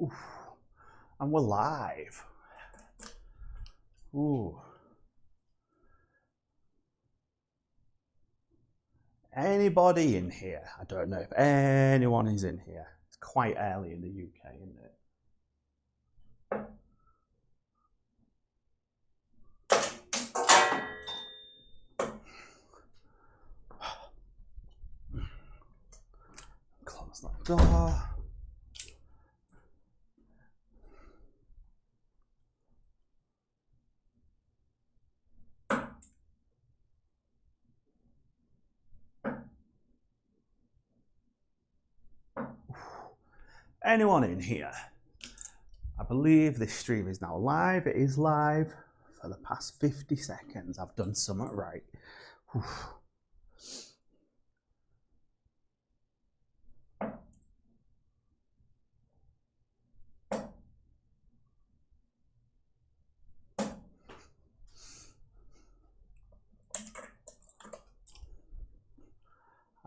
Oof. And we're live. Ooh. Anybody in here? I don't know if anyone is in here. It's quite early in the UK, isn't it? Close that door. Anyone in here? I believe this stream is now live. It is live for the past 50 seconds. I've done something right. Oof.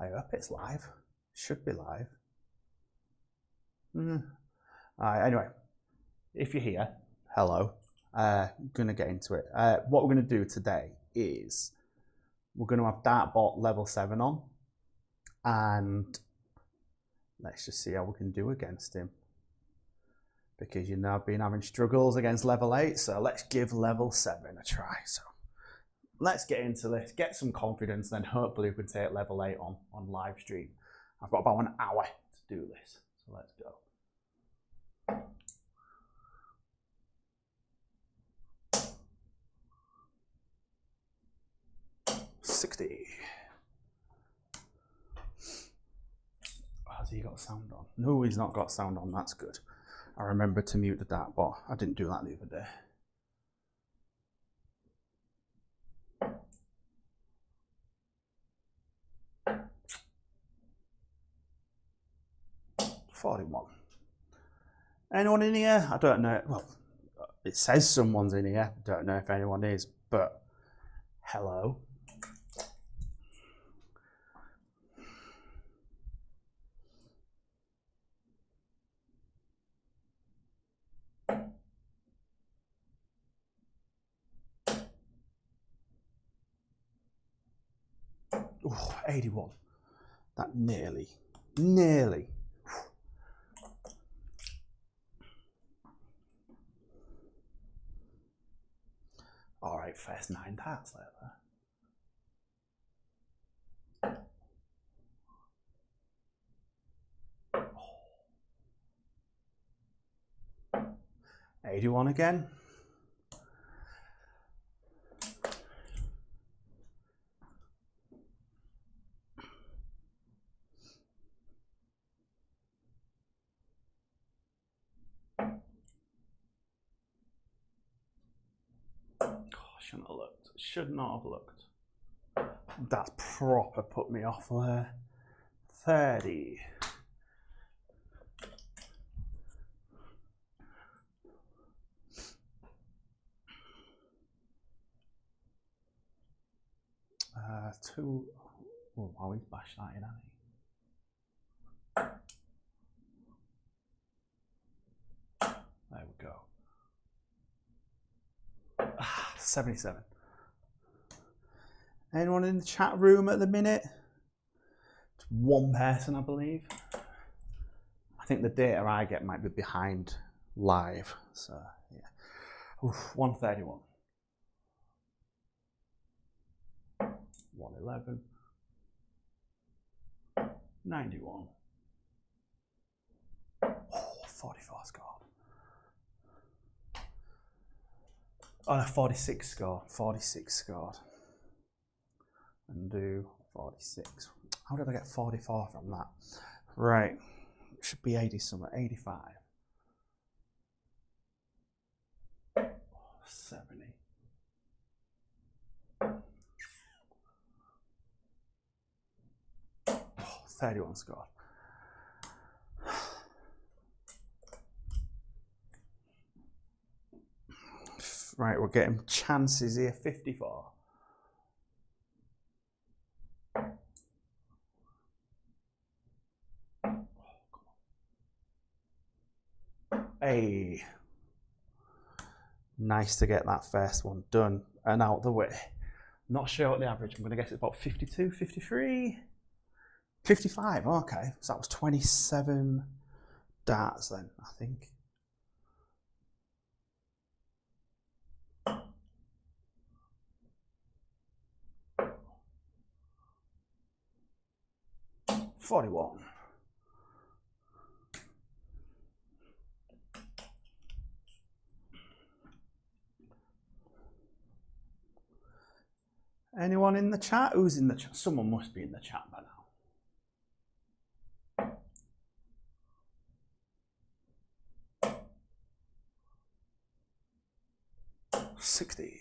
I hope it's live. Should be live. Anyway, if you're here, hello. Gonna get into it. What we're gonna do today is we're gonna have Dartbot level 7 on, and let's just see how we can do against him. Because you know I've been having struggles against level 8, so let's give level 7 a try. So let's get into this, get some confidence, then hopefully we can take level 8 on live stream. I've got about an hour to do this, so let's go. 60. Has he got sound on? No, he's not got sound on. That's good. I remember to mute the Dartbot. I didn't do that the other day. 41. Anyone in here? I don't know. Well, it says someone's in here. I don't know if anyone is, but hello. Ooh, 81. That nearly. All right, first 9 darts there. Oh. 81 again. Shouldn't have looked. Should not have looked. That's proper put me off there. 30. Two. Oh, wow, he's bashed that in, hasn't he? There we go. 77. Anyone in the chat room at the minute? It's one person, I believe. I think the data I get might be behind live. So, yeah. Oof, 131. 111. 91. Oh, 44 scored. Oh no, 46 scored. 46 scored. And do 46. How did I get 44 from that? Right. It should be 80 something. 85. 70. 31 scored. Right, we're getting chances here. 54. Hey, nice to get that first one done and out the way. Not sure what the average, I'm going to guess it's about 52, 53, 55. Okay, so that was 27 darts then, I think. $41. Anyone in the chat? Who's in the chat? Someone must be in the chat by now. 60.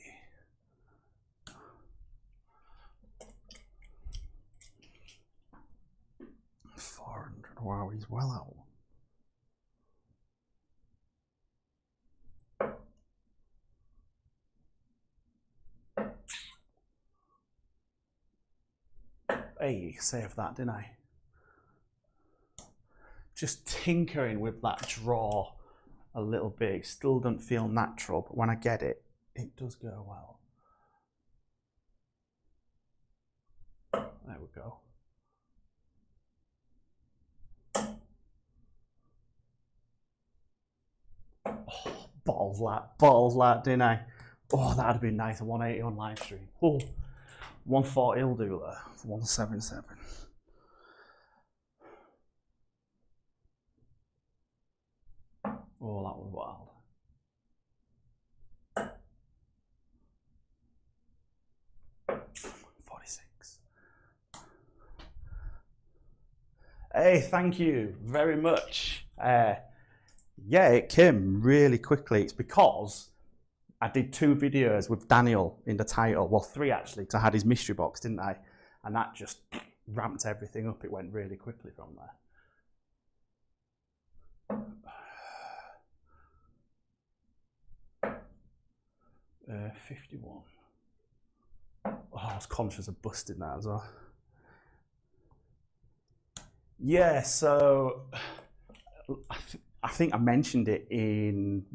Wow, he's well out. Hey, saved that, didn't I? Just tinkering with that draw a little bit. It still doesn't feel natural, but when I get it, it does go well. There we go. Oh, balls that, didn't I? Oh, that'd have been nice. A 180 on live stream. Oh, 140 will do there. 177. Oh, that was wild. Hey, thank you very much. Yeah, it came really quickly. It's because I did 2 videos with Daniel in the title. Well, 3 actually, because I had his mystery box, didn't I? And that just ramped everything up. It went really quickly from there. 51. Oh, I was conscious of busting that as well. Yeah, so I think I mentioned it in,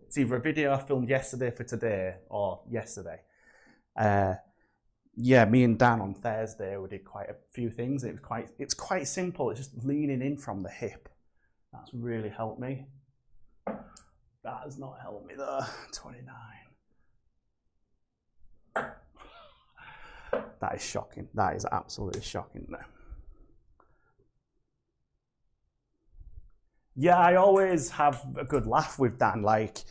it's either a video I filmed yesterday for today or yesterday. Yeah, me and Dan on Thursday, we did quite a few things. It's quite simple. It's just leaning in from the hip. That's really helped me. That has not helped me though. 29. That is shocking. That is absolutely shocking though. Yeah, I always have a good laugh with Dan. Like,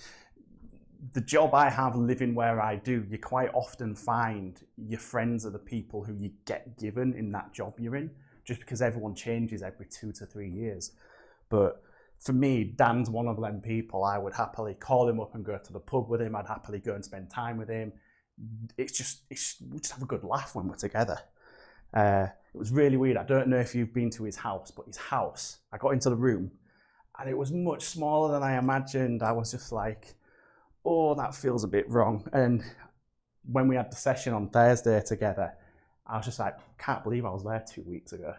the job I have living where I do, you quite often find your friends are the people who you get given in that job you're in, just because everyone changes every 2 to 3 years. But for me, Dan's one of them people. I would happily call him up and go to the pub with him. I'd happily go and spend time with him. We just have a good laugh when we're together. It was really weird. I don't know if you've been to his house, but his house, I got into the room, and it was much smaller than I imagined. I was just like, oh, that feels a bit wrong. And when we had the session on Thursday together, I was just like, can't believe I was there 2 weeks ago.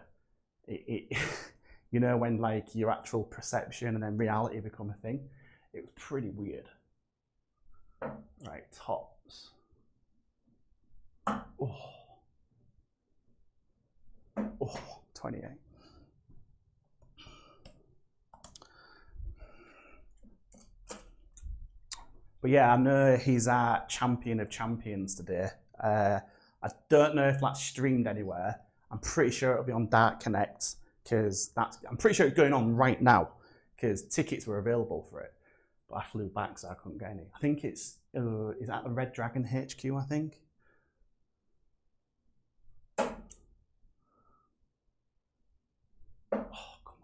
You know, when like your actual perception and then reality become a thing. It was pretty weird. Right, tops. Oh, 28. But yeah, I know he's our champion of champions today. I don't know if that's streamed anywhere. I'm pretty sure it'll be on Dark Connect, because I'm pretty sure it's going on right now, because tickets were available for it. But I flew back, so I couldn't get any. I think it's, is that the Red Dragon HQ, I think? Oh, come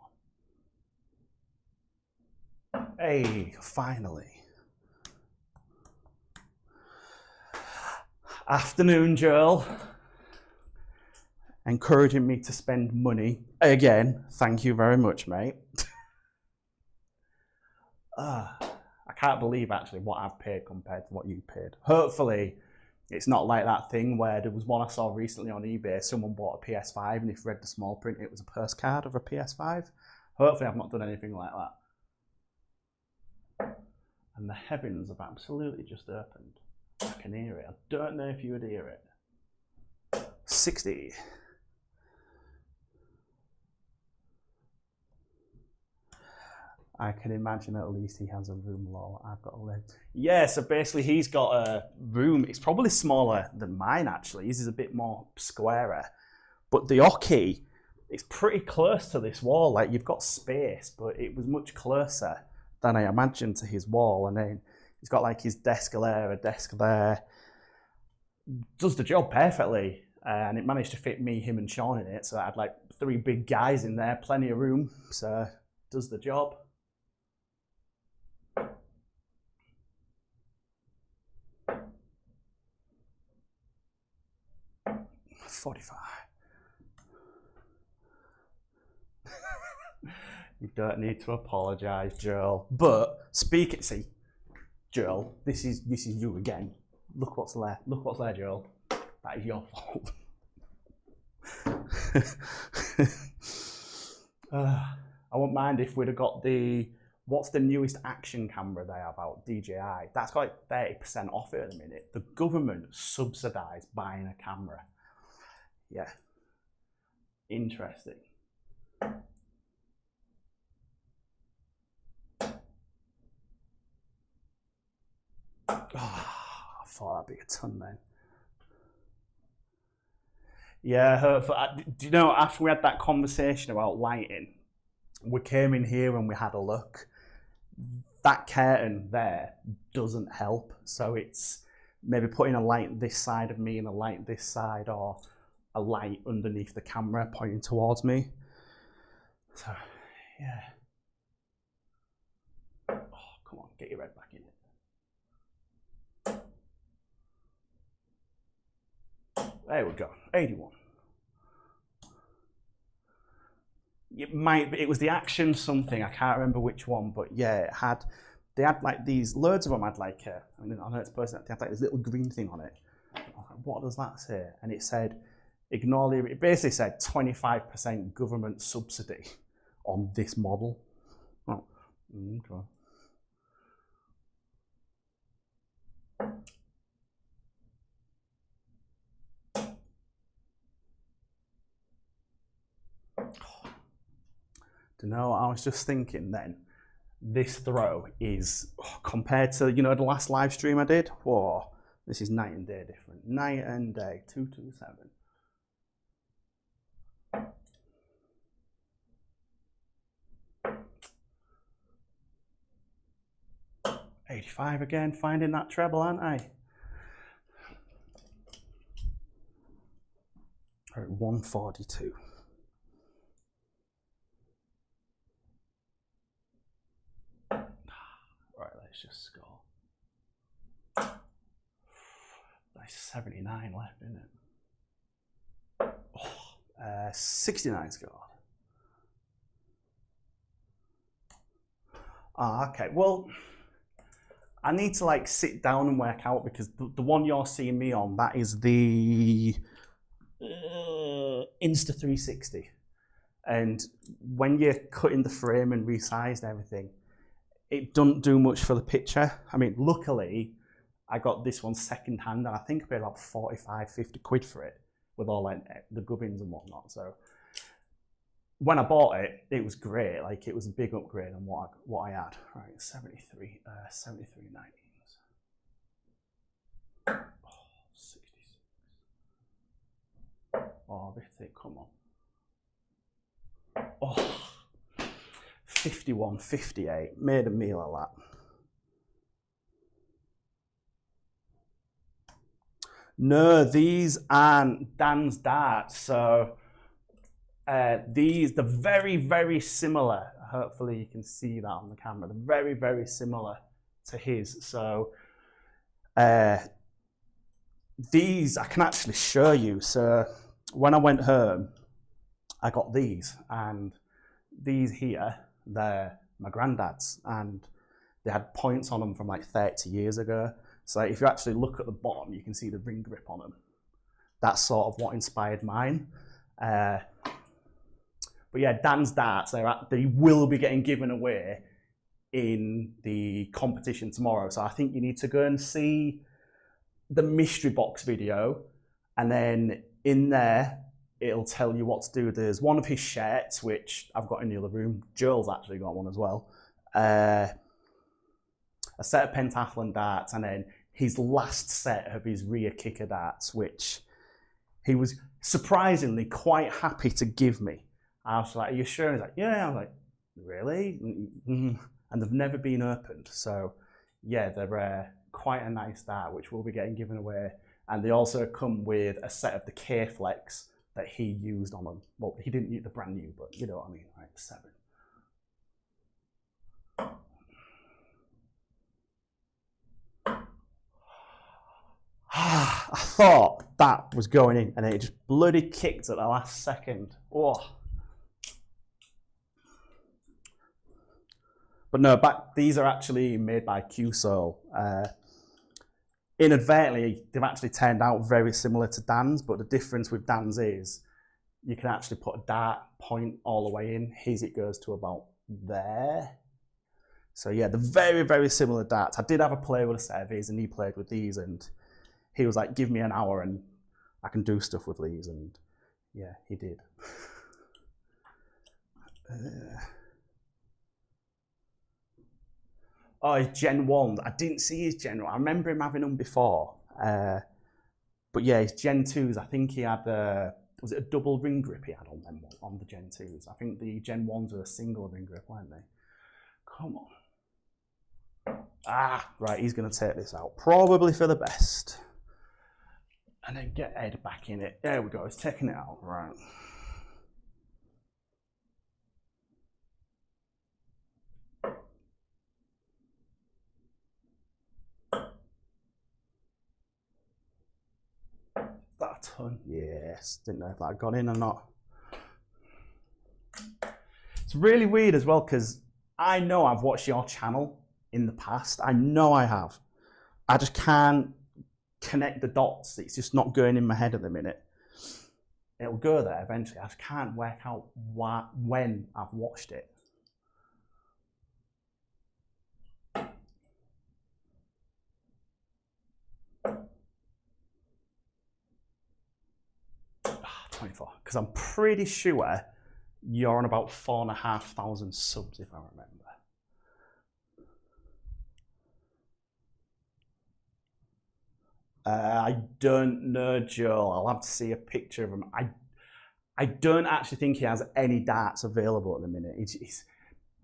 on. Hey, finally. Afternoon, Joel. Encouraging me to spend money again. Thank you very much, mate. I can't believe actually what I've paid compared to what you paid. Hopefully, it's not like that thing where there was one I saw recently on eBay. Someone bought a PS5, and if you read the small print, it was a postcard of a PS5. Hopefully, I've not done anything like that. And the heavens have absolutely just opened. I can hear it. I don't know if you would hear it. 60. I can imagine at least he has a room, lol. I've got a leg. Yeah, so basically he's got a room. It's probably smaller than mine, actually. His is a bit more squarer. But the hockey, it's pretty close to this wall. Like, you've got space, but it was much closer than I imagined to his wall. And then he's got like his desk there, a desk there. Does the job perfectly. And it managed to fit me, him and Sean in it. So I had like 3 big guys in there, plenty of room. So does the job. 45. You don't need to apologise, Joel. But see, Joel, this is you again. Look what's there. Look what's there, Joel. That is your fault. I wouldn't mind if we'd have got what's the newest action camera they have out, DJI. That's got like 30% off it at the minute. The government subsidised buying a camera. Yeah. Interesting. I thought that'd be a ton then. Yeah, do you know, after we had that conversation about lighting, we came in here and we had a look. That curtain there doesn't help. So it's maybe putting a light this side of me and a light this side, or a light underneath the camera pointing towards me. So, yeah. Oh, come on, get your head back in it. There we go, 81. It was the action something, I can't remember which one, but yeah, they had like these, loads of them had like, I know it's supposed to have like this little green thing on it. I was like, what does that say? And it said, it basically said 25% government subsidy on this model. Oh, okay. No, I was just thinking then, this throw is, compared to, you know, the last live stream I did, whoa, this is night and day different. Night and day, 227. 85 again, finding that treble, aren't I? All right, 142. Right, let's just score. There's 79 left, isn't it? Oh, 69 scored. Okay, well, I need to like sit down and work out, because the one you're seeing me on, that is the Insta360. And when you're cutting the frame and resized everything, it doesn't do much for the picture. I mean, luckily, I got this one second hand, and I think I paid about 45, 50 quid for it, with all like the gubbins and whatnot. So when I bought it, it was great. Like, it was a big upgrade on what I had. Right, 73 19s. Oh, 66. Oh, this thing, come on. Oh, 51, 58. Made a meal of that. No, these aren't Dan's darts. So they're very, very similar. Hopefully you can see that on the camera. They're very, very similar to his. So these I can actually show you. So when I went home, I got these, and these here, they're my granddad's, and they had points on them from like 30 years ago. So if you actually look at the bottom, you can see the ring grip on them. That's sort of what inspired mine. But yeah, Dan's darts, they will be getting given away in the competition tomorrow. So I think you need to go and see the mystery box video, and then in there it'll tell you what to do. There's one of his shirts, which I've got in the other room. Joel's actually got one as well. A set of pentathlon darts, and then his last set of his rear kicker darts, which he was surprisingly quite happy to give me. I was like, "Are you sure?" He's like, "Yeah." I was like, "Really?" And they've never been opened. So yeah, they're quite a nice dart, which we'll be getting given away. And they also come with a set of the K-Flex that he used on them. Well, he didn't use the brand new, but you know what I mean, right? 7. I thought that was going in, and then it just bloody kicked at the last second. Oh. But no, these are actually made by QSO. Inadvertently, they've actually turned out very similar to Dan's, but the difference with Dan's is you can actually put a dart point all the way in. His, it goes to about there. So yeah, they're very, very similar darts. I did have a play with a set of these, and he played with these, and he was like, "Give me an hour and I can do stuff with these," and yeah, he did. Oh, his Gen 1s. I didn't see his Gen 1. I remember him having them before. But yeah, his Gen 2s, I think he had, was it a double ring grip he had on them, on the Gen 2s? I think the Gen 1s were a single ring grip, weren't they? Come on. Ah, right, he's going to take this out. Probably for the best. And then get Ed back in it. There we go, he's taking it out. Right. That a ton? Yes. Didn't know if that got in or not. It's really weird as well, because I know I've watched your channel in the past. I know I have. I just can't connect the dots. It's just not going in my head at the minute. It'll go there eventually. I just can't work out when I've watched it. Ah, 24. Because I'm pretty sure you're on about 4,500 subs, if I remember. I don't know, Joel. I'll have to see a picture of him. I don't actually think he has any darts available at the minute.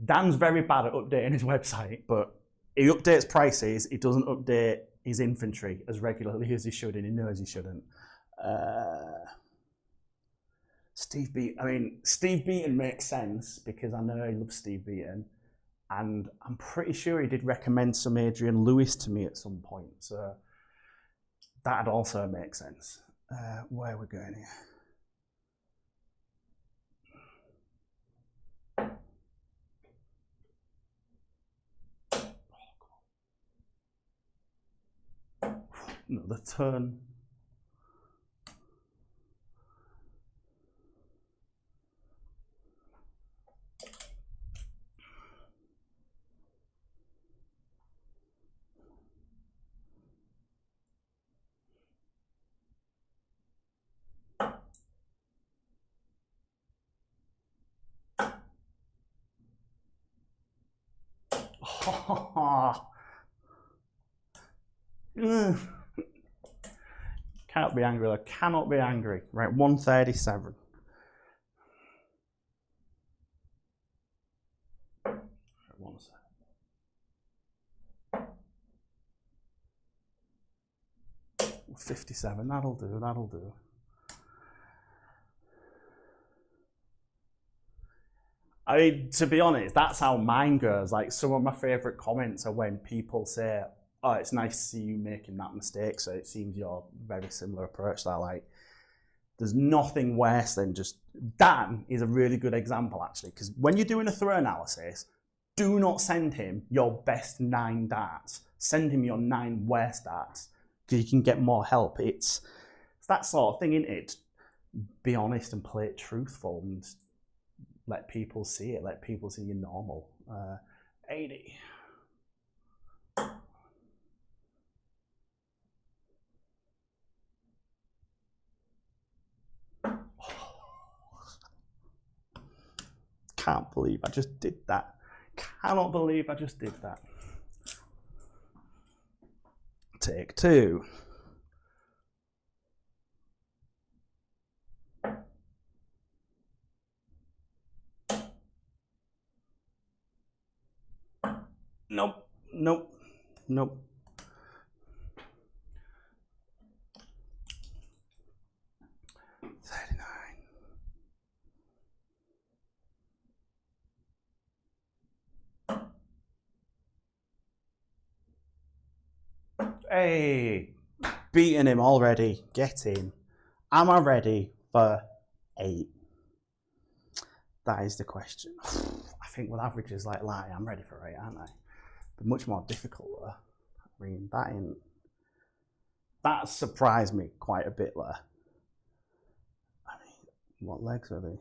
Dan's very bad at updating his website, but he updates prices. He doesn't update his inventory as regularly as he should, and he knows he shouldn't. Steve Beaton makes sense because I know he loves Steve Beaton, and I'm pretty sure he did recommend some Adrian Lewis to me at some point. So that'd also make sense. Where are we going here? Another turn. Can't be angry though. Cannot be angry. Right, 137. One second. 57. That'll do. That'll do. I mean, to be honest, that's how mine goes. Like, some of my favourite comments are when people say, "Oh, it's nice to see you making that mistake, so it seems you're very similar approach." That, like, there's nothing worse than just... Dan is a really good example, actually, because when you're doing a throw analysis, do not send him your best 9 darts. Send him your 9 worst darts, because you can get more help. It's that sort of thing, isn't it? Be honest and play it truthful, and let people see it. Let people see you're normal. 80. Can't believe I just did that. Cannot believe I just did that. Take 2. Nope, nope, nope. Hey, beating him already. Get in. Am I ready for 8? That is the question. I think with averages like that, I'm ready for 8, aren't I? But much more difficult though. I mean, that surprised me quite a bit there. I mean, what legs are they?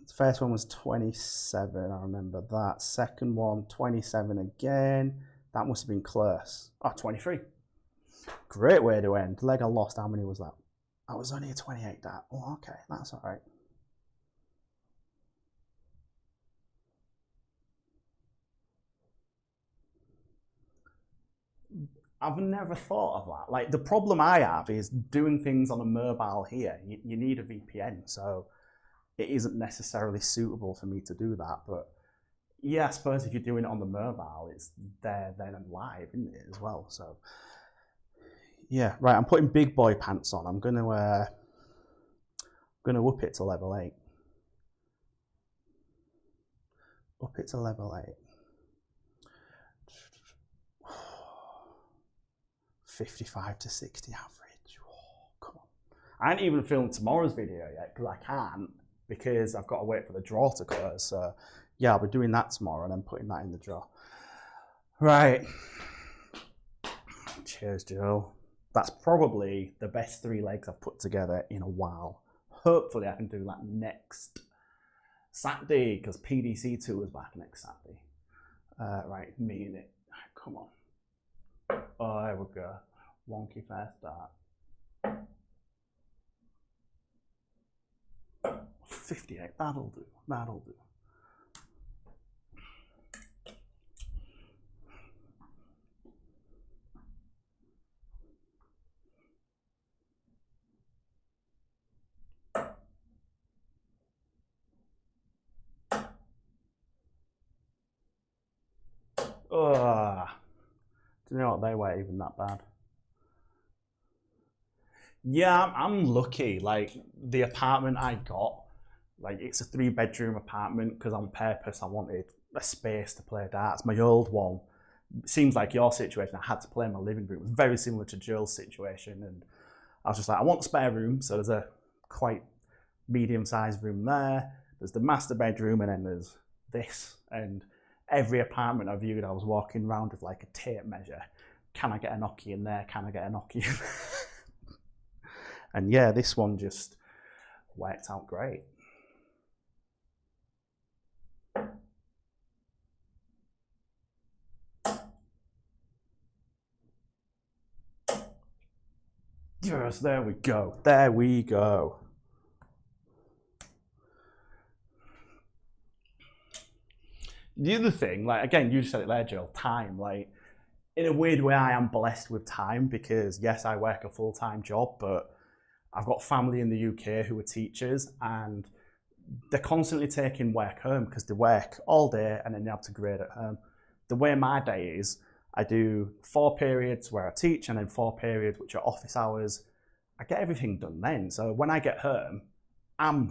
The first one was 27, I remember that. Second one, 27 again. That must have been close. Oh, 23. Great way to end. Leg I lost, how many was that? I was only a 28 that. Oh, okay, that's all right. I've never thought of that. Like, the problem I have is doing things on a mobile here. You need a VPN, so it isn't necessarily suitable for me to do that. But yeah, I suppose if you're doing it on the mobile, it's there then and live, isn't it, as well? So yeah, right. I'm putting big boy pants on. I'm gonna up it to level 8. Up it to level 8. 55 to 60 average. Oh, come on. I ain't even filmed tomorrow's video yet because I can't, because I've got to wait for the draw to close. So yeah, I'll be doing that tomorrow and then putting that in the draw. Right. Cheers, Joe. That's probably the best 3 legs I've put together in a while. Hopefully I can do that next Saturday, because PDC2 is back next Saturday. Right, me in it. Come on. Oh, there we go. Wonky first start. 58, that'll do, that'll do. Ugh. Do you know what? They weren't even that bad. Yeah, I'm lucky. Like, the apartment I got, like, it's a 3-bedroom apartment because on purpose I wanted a space to play darts. My old one, seems like your situation, I had to play in my living room. It was very similar to Joel's situation, and I was just like, I want a spare room. So there's a quite medium-sized room there. There's the master bedroom, and then there's this. And every apartment I viewed, I was walking around with like a tape measure. Can I get a Nokia in there? Can I get a Nokia in there? And yeah, this one just worked out great. Yes, there we go. There we go. The other thing, like, again, you just said it there, Joel, time. Like, in a weird way, I am blessed with time because, yes, I work a full-time job, but I've got family in the UK who are teachers, and they're constantly taking work home because they work all day and then they have to grade at home. The way my day is, I do 4 periods where I teach and then 4 periods which are office hours. I get everything done then. So when I get home, I'm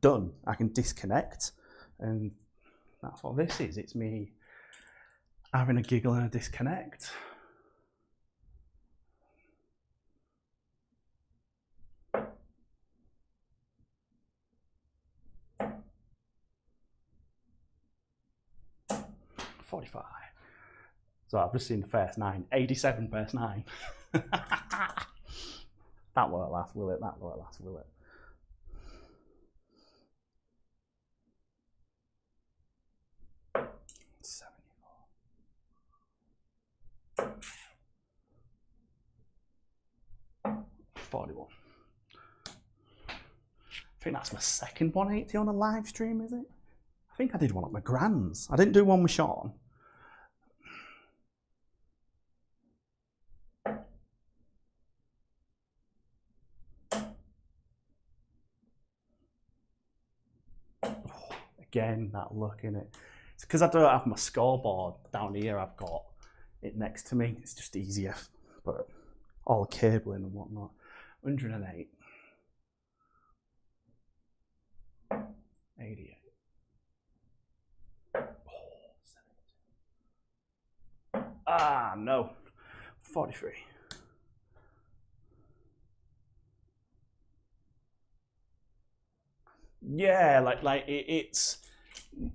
done. I can disconnect, and that's what this is. It's me having a giggle and a disconnect. $45. So I've just seen the first 9. 87 first 9. That won't last, will it? That won't last, will it? 41. I think that's my second 180 on a live stream, is it? I think I did one at my grand's. I didn't do one with Sean. Again, that look in it. It's because I don't have my scoreboard down here. I've got it next to me. It's just easier. But all the cabling and whatnot. 108. 88. Oh, 70. Ah, no. 43. Yeah, like it's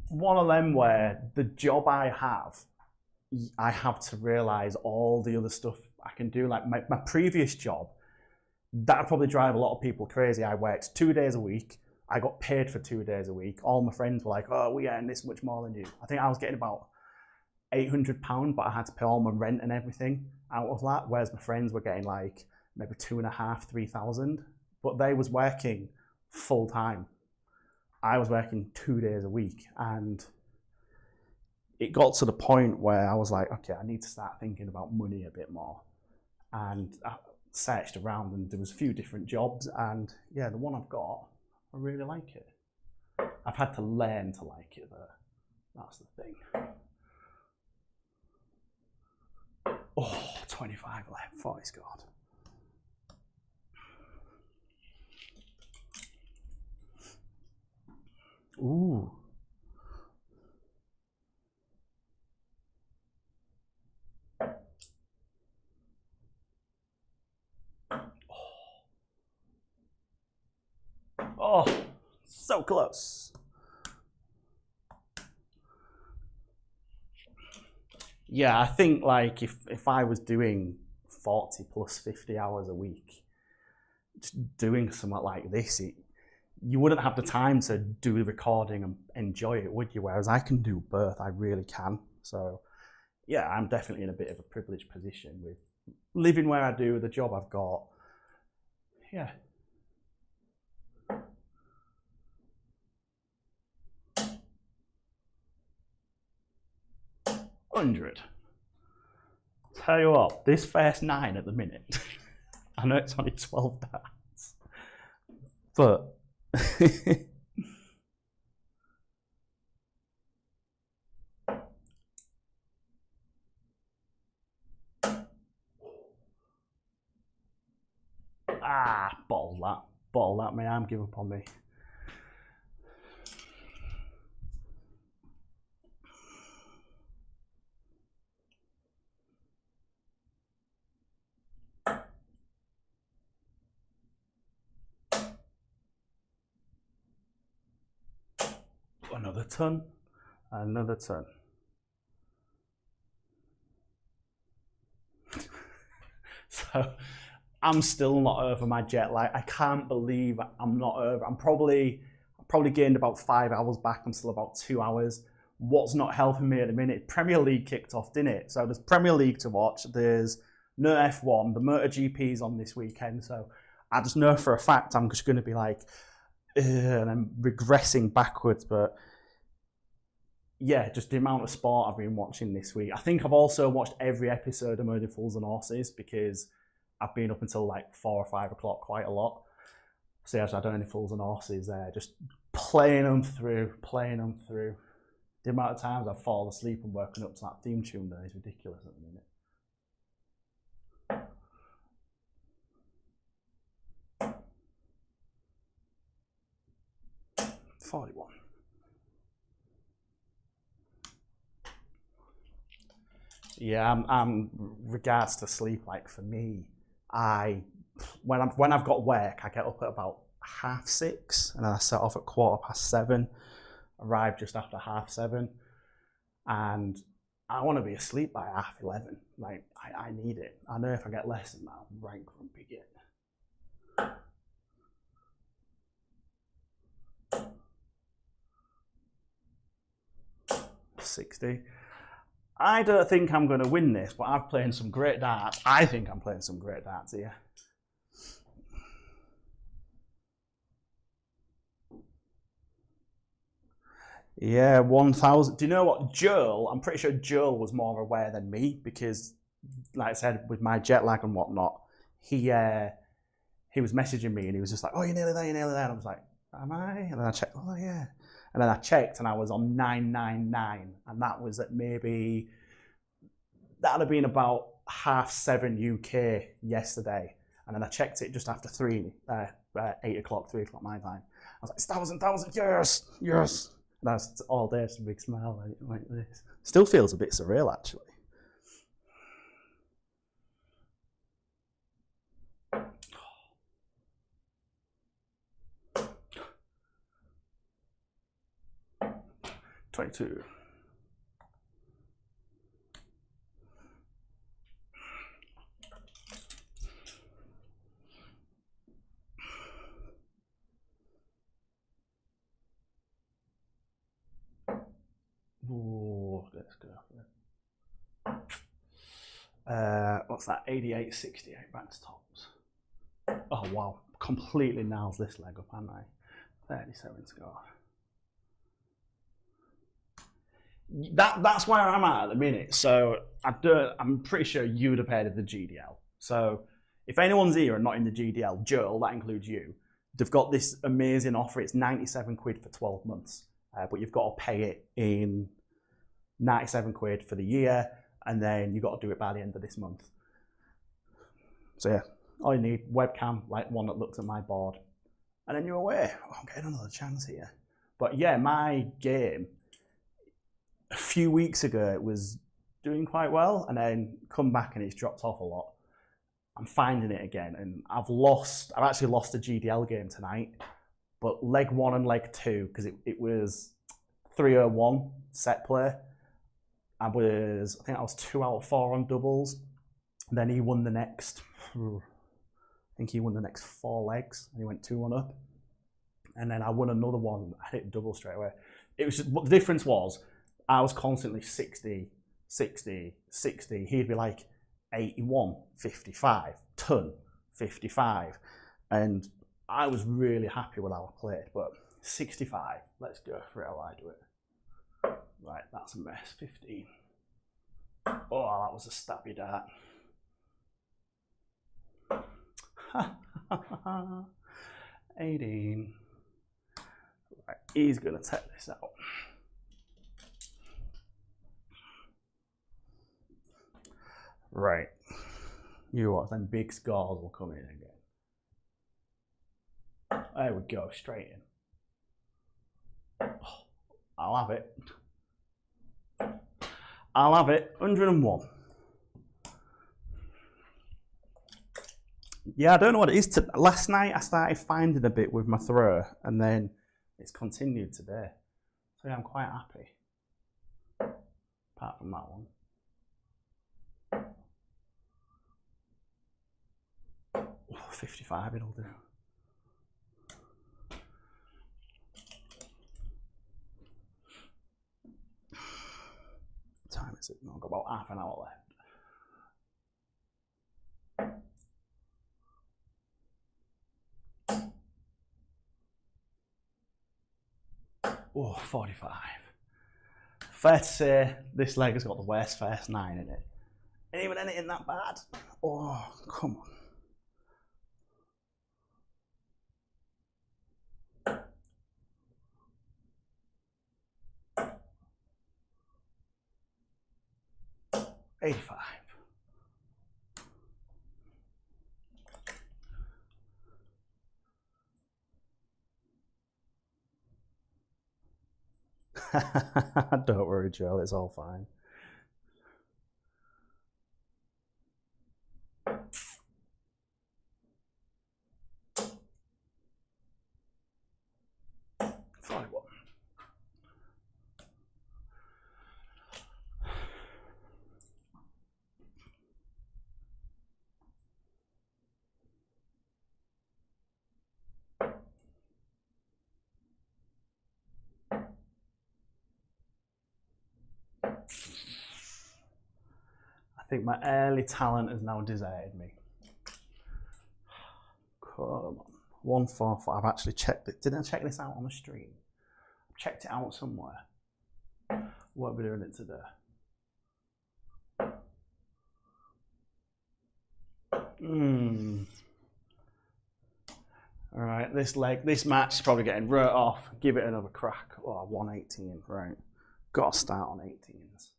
one of them where the job I have to realize all the other stuff I can do. Like my previous job, that'd probably drive a lot of people crazy. I worked 2 days a week. I got paid for 2 days a week. All my friends were like, oh, we earn this much more than you. I think I was getting about £800, but I had to pay all my rent and everything out of that. Whereas my friends were getting like maybe 2,500, 3,000, but they was working full time. I was working 2 days a week, and it got to the point where I was like, okay, I need to start thinking about money a bit more. And I searched around, and there was a few different jobs, and yeah, the one I've got, I really like it. I've had to learn to like it though. That's the thing. Oh, 25 left, 40 scored. Ooh. Oh, so close. Yeah, I think like if I was doing 40 plus 50 hours a week, just doing something like this, you wouldn't have the time to do the recording and enjoy it, would you? Whereas I can do both, I really can. So yeah, I'm definitely in a bit of a privileged position with living where I do, the job I've got. Yeah. $100. Tell you what, this first 9 at the minute, I know it's only 12 darts, but bottle that, my arm give up on me. Another ton, another ton. So I'm still not over my jet lag. I can't believe I'm not over. I probably gained about 5 hours back. I'm still about 2 hours. What's not helping me at the minute? Premier League kicked off, didn't it? So there's Premier League to watch. There's no F1. The MotoGP's on this weekend. So I just know for a fact I'm just going to be like, and I'm regressing backwards. But yeah, just the amount of sport I've been watching this week. I think I've also watched every episode of Murder Fools and Horses because I've been up until like 4 or 5 o'clock quite a lot. So yeah, so I don't have any Fools and Horses there, just playing them through. The amount of times I've fallen asleep and woken up to that theme tune there is ridiculous at the minute. 41. Yeah, I'm regards to sleep, like for me, when I've got work, I get up at about 6:30 and I set off at 7:15, arrive just after 7:30, and I want to be asleep by 11:30. Like I need it. I know if I get less than that, I'm right grumpy again. 60. I don't think I'm going to win this, but I've played some great darts. I think I'm playing some great darts here. Yeah, 1,000. Do you know what? Joel, I'm pretty sure Joel was more aware than me because, like I said, with my jet lag and whatnot, he was messaging me and he was just like, oh, you're nearly there, you're nearly there. And I was like, am I? And then I checked, oh, yeah. And then I checked and I was on 999. And that was at maybe, that'd have been about 7:30 UK yesterday. And then I checked it just after 8 o'clock, 3 o'clock my time. I was like, it's 1,000, yes, yes. And that's all day, just a big smile like this. Still feels a bit surreal, actually. $22. Ooh, let's go for it. What's that? 88.68 back to tops. Oh wow, completely nails this leg up, haven't I? 37 score. That's where I'm at the minute. So I'm pretty sure you would have heard of the GDL. So if anyone's here and not in the GDL, Joel, that includes you, they've got this amazing offer. It's 97 quid for 12 months, but you've got to pay it in 97 quid for the year, and then you've got to do it by the end of this month. So yeah, all you need, webcam, like one that looks at my board, and then you're away. Oh, I'm getting another chance here. But yeah, my game, a few weeks ago, it was doing quite well, and then come back and it's dropped off a lot. I'm finding it again, and I've actually lost a GDL game tonight, but leg 1 and leg 2, because it was 301 set play. I think I was 2 out of 4 on doubles. And then he won the next, I think he won the next 4 legs, and he went 2-1 up. And then I won another one. I hit double straight away. It was just, what the difference was, I was constantly 60, 60, 60. He'd be like 81, 55, ton, 55. And I was really happy with how I played. But 65, let's go for it how I do it. Right, that's a mess. 15. Oh, that was a stabby dart. 18. Right, he's gonna take this out. Right. You watch, then big scores will come in again. There we go, straight in. Oh, I'll have it. I'll have it. 101. Yeah, I don't know what it is. Last night I started finding a bit with my throw, and then it's continued today. So yeah, I'm quite happy. Apart from that one. Oh, 55 it'll do. What time is it? No, I've got about half an hour left. Oh, 45. Fair to say, this leg has got the worst first 9 in it. Ain't even anything that bad. Oh, come on. $85. Don't worry, Joel, it's all fine. I think my early talent has now deserted me. Come on. 144. I've actually checked it. Didn't I check this out on the stream? I've checked it out somewhere. What are we doing it today? All right, this match is probably getting wrote off. Give it another crack. Oh, 118, right. Got to start on 18s.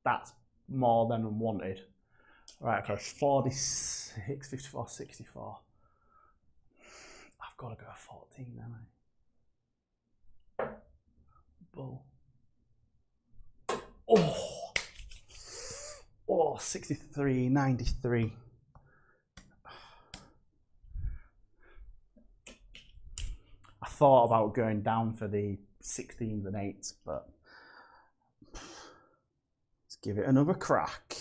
That's more than unwanted. Right, okay, 46, 54, 64. I've got to go 14, haven't I? Bull. Oh, 63, 93. I thought about going down for the 16s and 8s, but let's give it another crack.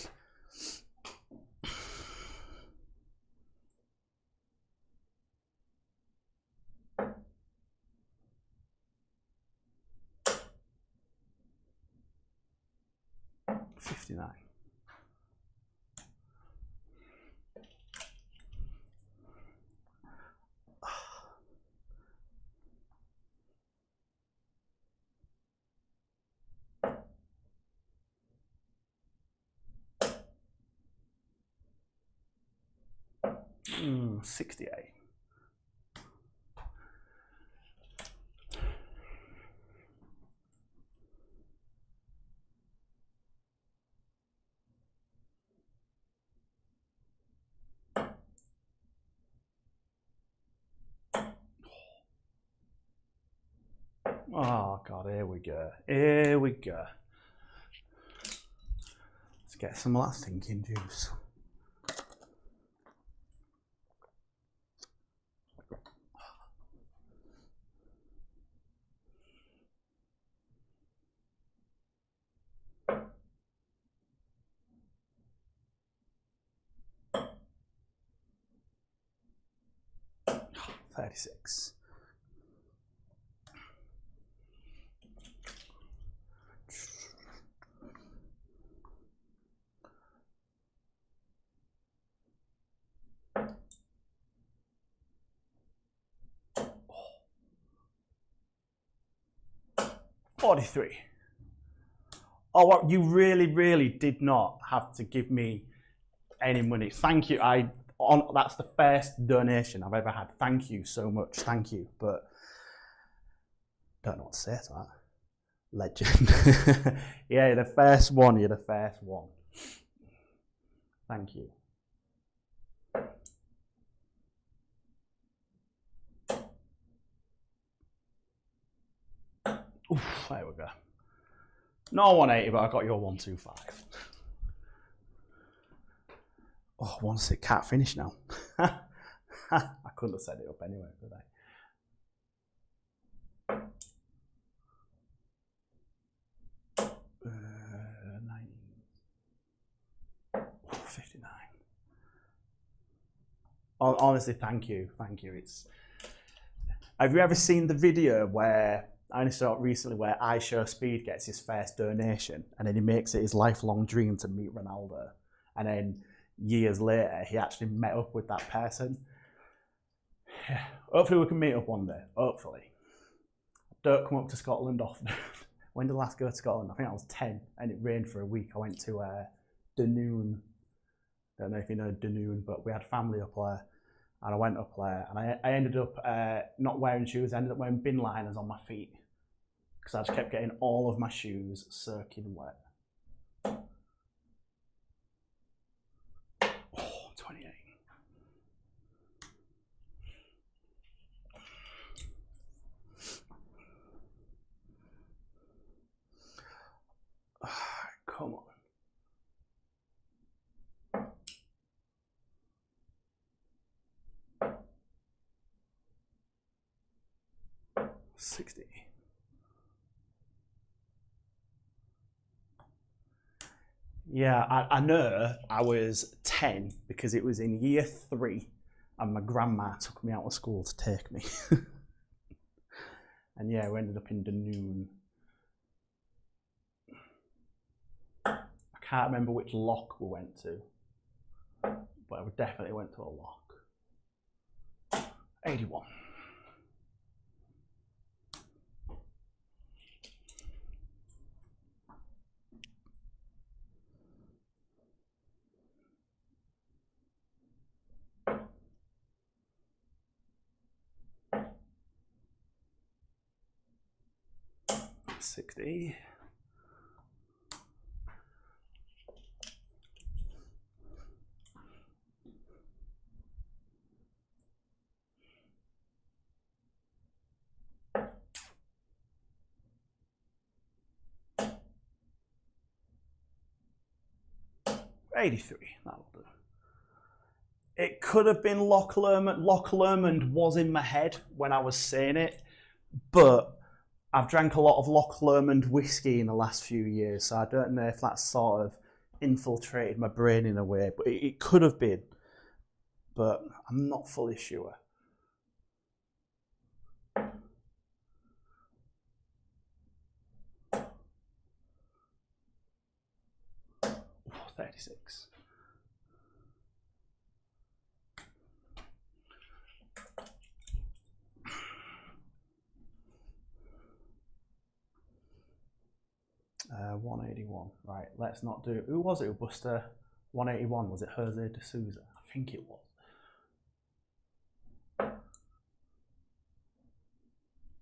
$59. $68. Oh God, here we go. Here we go. Let's get some of that thinking juice. $36. $43. Oh, what, you really did not have to give me any money. Thank you. That's the first donation I've ever had. Thank you so much. Thank you. But don't know what to say to that. Legend. Yeah, you're the first one. You're the first one. Thank you. Oof, there we go. No 180, but I got your 125. Oh, 1-6, can't finish now. I couldn't have set it up anyway, could I? 59. Honestly, thank you. Have you ever seen the video where I only saw it recently where iShowSpeed gets his first donation and then he makes it his lifelong dream to meet Ronaldo, and then years later he actually met up with that person? Yeah. Hopefully we can meet up one day. Hopefully. Don't come up to Scotland often. When did I last go to Scotland? I think I was 10 and it rained for a week. I went to Dunoon. Don't know if you know Dunoon, but we had family up there. And I went up there and I ended up not wearing shoes. I ended up wearing bin liners on my feet because I just kept getting all of my shoes soaking wet. Oh, 28. Come on. 60. Yeah, I know I was 10 because it was in year 3 and my grandma took me out of school to take me. And yeah, we ended up in Dunoon. I can't remember which lock we went to, but we definitely went to a lock. 81. 60. $83, that'll do. It could have been Loch Lomond. Loch Lomond was in my head when I was saying it, but I've drank a lot of Loch Lomond whiskey in the last few years, so I don't know if that's sort of infiltrated my brain in a way, but it could have been, but I'm not fully sure. Oh, 36. $181. Right, let's not do. Who was it who bust a 181? Was it Jose de Souza? I think it was.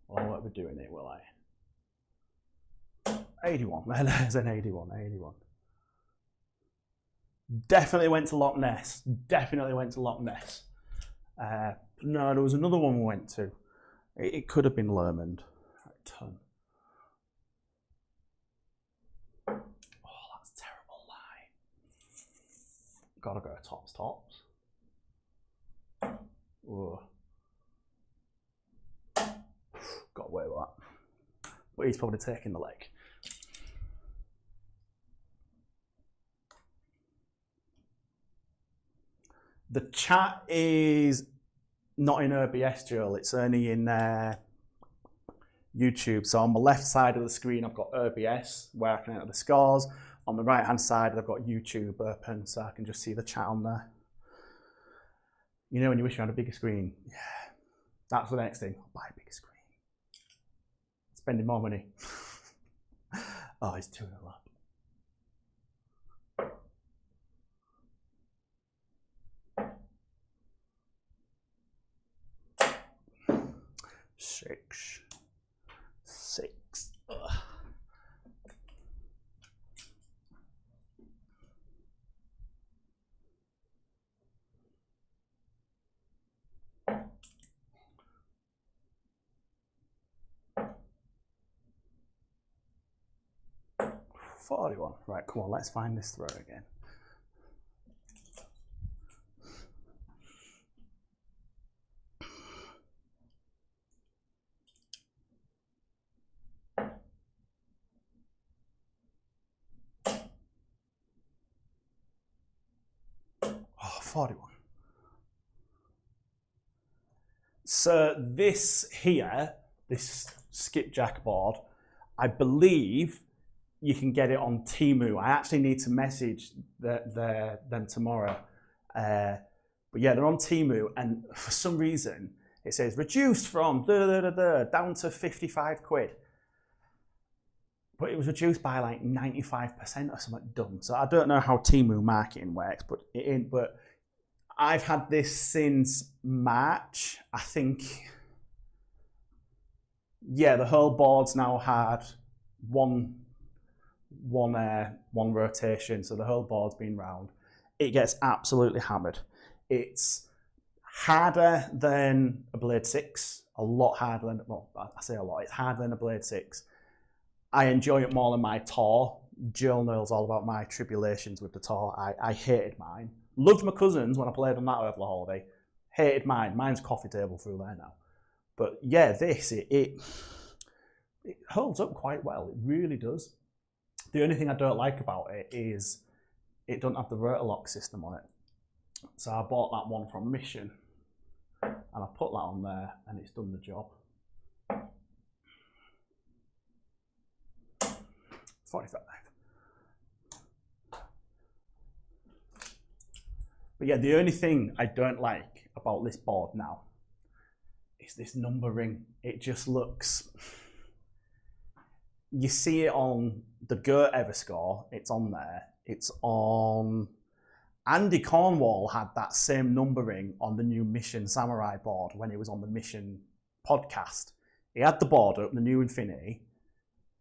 Well, I won't be doing it, will I? 81. There's an 81. 81. Definitely went to Loch Ness. Definitely went to Loch Ness. No, there was another one we went to. It could have been Lomond. A ton. Oh, that's a terrible lie. Gotta go tops. Whoa. Got away with that. But he's probably taking the leg. The chat is not in OBS, Joel. It's only in YouTube. So on the left side of the screen, I've got OBS, where I can enter the scores. On the right-hand side, I've got YouTube open, so I can just see the chat on there. You know when you wish you had a bigger screen? Yeah. That's the next thing. I'll buy a bigger screen. Spending more money. Oh, it's 2 a lot. Six. Ugh. $41. Right, come on, let's find this throw again. Oh, 41. So this here, this skipjack board, I believe you can get it on Temu. I actually need to message them tomorrow. But yeah, they're on Temu, and for some reason it says reduced from down to 55 quid. But it was reduced by like 95% or something dumb. So I don't know how Temu marketing works, but I've had this since March, I think. Yeah, the whole board's now had one rotation, so the whole board's been round. It gets absolutely hammered. It's harder than a Blade 6, a lot harder than, well, I say a lot, it's harder than a Blade 6. I enjoy it more than my Tor. Jill knows all about my tribulations with the Tor. I hated mine. Loved my cousins when I played on that over the holiday. Hated mine. Mine's coffee table through there now. But yeah, this, it holds up quite well. It really does. The only thing I don't like about it is it doesn't have the rotor lock system on it. So I bought that one from Mission and I put that on there and it's done the job. 45. But yeah, the only thing I don't like about this board now is this numbering. It just looks, you see it on the GOAT Everscore, it's on there. It's on, Andy Cornwall had that same numbering on the new Mission Samurai board when he was on the Mission podcast. He had the board up, the new Infinity,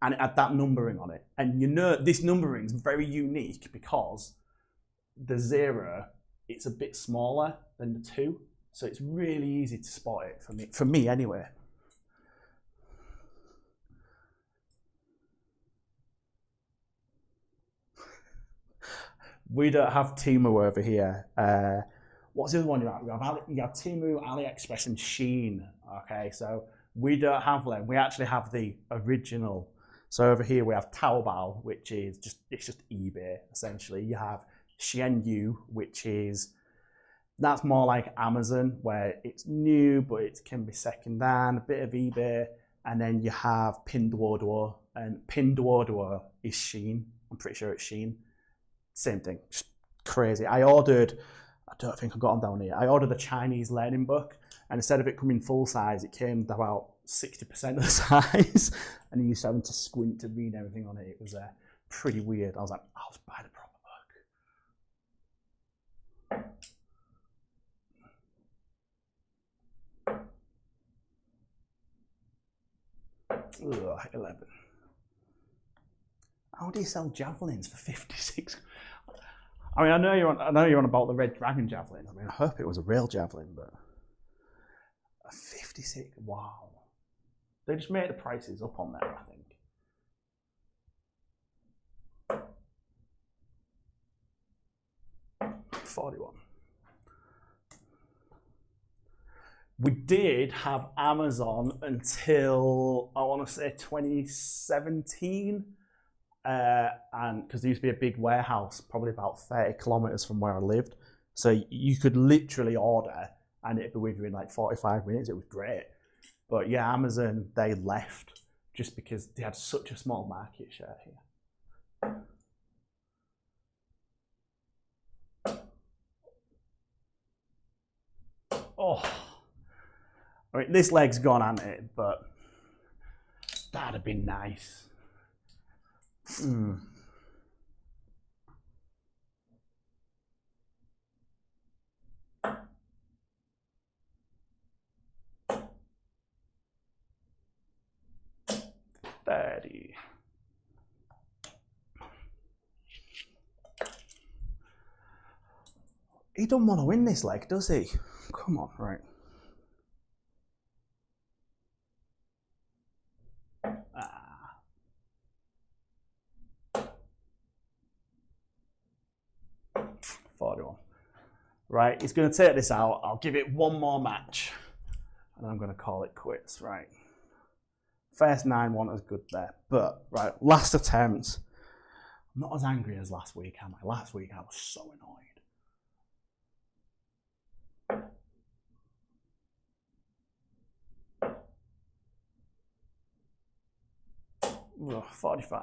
and it had that numbering on it. And you know, this numbering is very unique because the 0, it's a bit smaller than the 2. So it's really easy to spot it for me anyway. We don't have Temu over here. What's the other one you have? You have Temu, AliExpress, and Shein. Okay, so we don't have them. We actually have the original. So over here we have Taobao, which is just eBay essentially. You have Thankyou, which is that's more like Amazon, where it's new but it can be second hand. A bit of eBay, and then you have Pinduoduo, and Pinduoduo is Shein. I'm pretty sure it's Shein. Same thing, just crazy. I don't think I've got them down here. I ordered the Chinese learning book, and instead of it coming full size, it came about 60% of the size, and you used to having to squint to read everything on it. It was pretty weird. I was like, I'll just buy the proper book. Ugh, 11. How do you sell javelins for 56? I mean, I know you're on about the red dragon javelin. I mean, I hope it was a real javelin, but a 56. Wow. They just made the prices up on there, I think. 41. We did have Amazon until, I want to say, 2017. And because there used to be a big warehouse, probably about 30 kilometers from where I lived. So you could literally order and it'd be with you in like 45 minutes. It was great. But yeah, Amazon, they left just because they had such a small market share here. Oh, I mean, this leg's gone, hasn't it? But that'd have been nice. 30. He don't want to win this leg, does he? Come on, right. Right, he's going to take this out. I'll give it one more match, and I'm going to call it quits. Right, first 9 wasn't as good there, but right, last attempt. I'm not as angry as last week, am I? Last week I was so annoyed. 45.